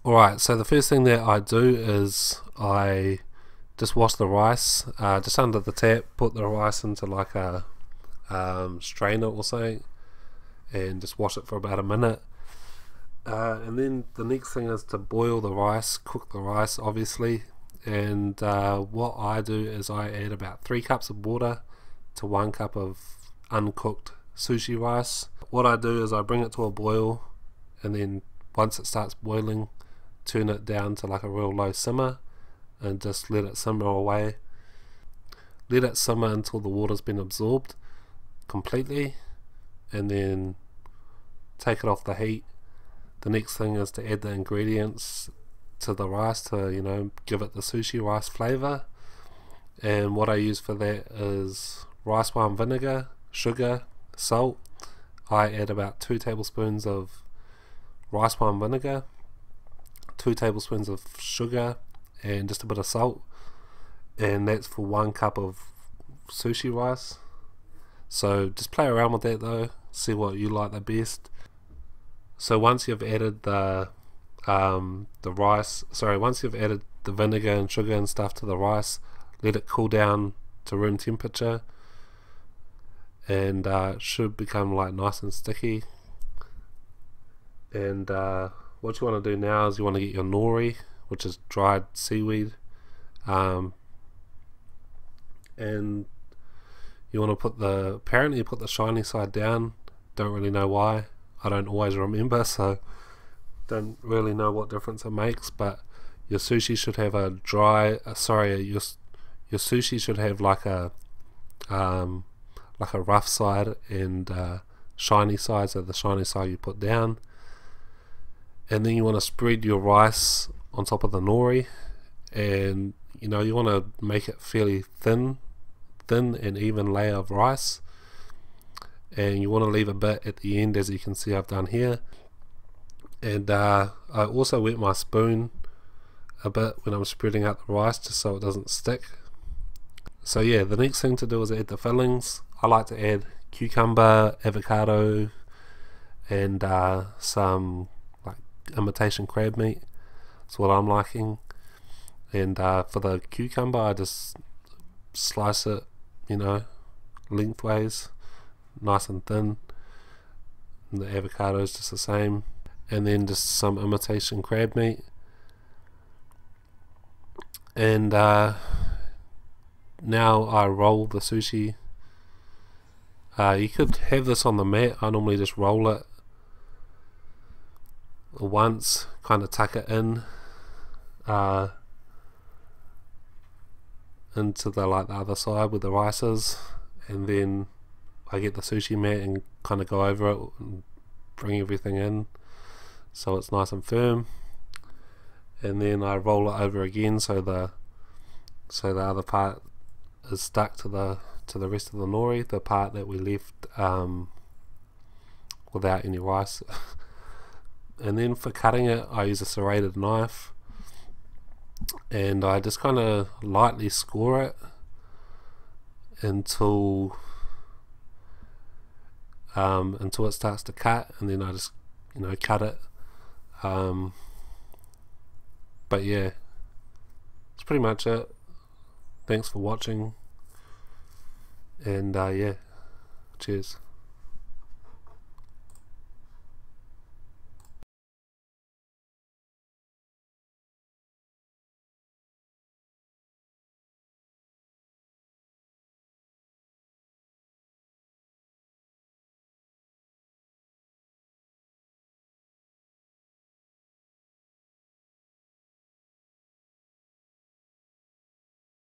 Alright, so the first thing that I do is I just wash the rice, just under the tap, put the rice into like a strainer or something, and just wash it for about a minute. And then the next thing is to boil the rice, cook the rice obviously, and what I do is I add about 3 cups of water to 1 cup of uncooked sushi rice. What I do is I bring it to a boil, and then once it starts boiling, turn it down to like a real low simmer and just let it simmer away. Let it simmer until the water's been absorbed completely, and then take it off the heat. The next thing is to add the ingredients to the rice to, you know, give it the sushi rice flavor. And what I use for that is rice wine vinegar, sugar, salt. I add about 2 tablespoons of rice wine vinegar, 2 tablespoons of sugar, and just a bit of salt, and that's for 1 cup of sushi rice. So just play around with that though, see what you like the best. So once you've added the once you've added the vinegar and sugar and stuff to the rice, let it cool down to room temperature, and it should become like nice and sticky. And what you want to do now is you want to get your nori, which is dried seaweed, and you want to apparently put the shiny side down. Don't really know why, I don't always remember, so don't really know what difference it makes. But your sushi should have a your sushi should have like a rough side and shiny side, so the shiny side you put down. And then you want to spread your rice on top of the nori, and you know, you want to make it fairly thin and even layer of rice, and you want to leave a bit at the end, as you can see I've done here. And I also wet my spoon a bit when I'm spreading out the rice, just so it doesn't stick. So yeah, the next thing to do is add the fillings. I like to add cucumber, avocado, and some imitation crab meat. That's what I'm liking. And for the cucumber, I just slice it, you know, lengthways, nice and thin. And the avocado is just the same. And then just some imitation crab meat. And now I roll the sushi. You could have this on the mat. I normally just roll it once, kind of tuck it in into the other side where the rice is, and then I get the sushi mat and kind of go over it and bring everything in so it's nice and firm, and then I roll it over again so the other part is stuck to the rest of the nori, the part that we left without any rice. And then for cutting it, I use a serrated knife, and I just kind of lightly score it until it starts to cut, and then I just, you know, cut it. But yeah, that's pretty much it. Thanks for watching, and yeah, cheers.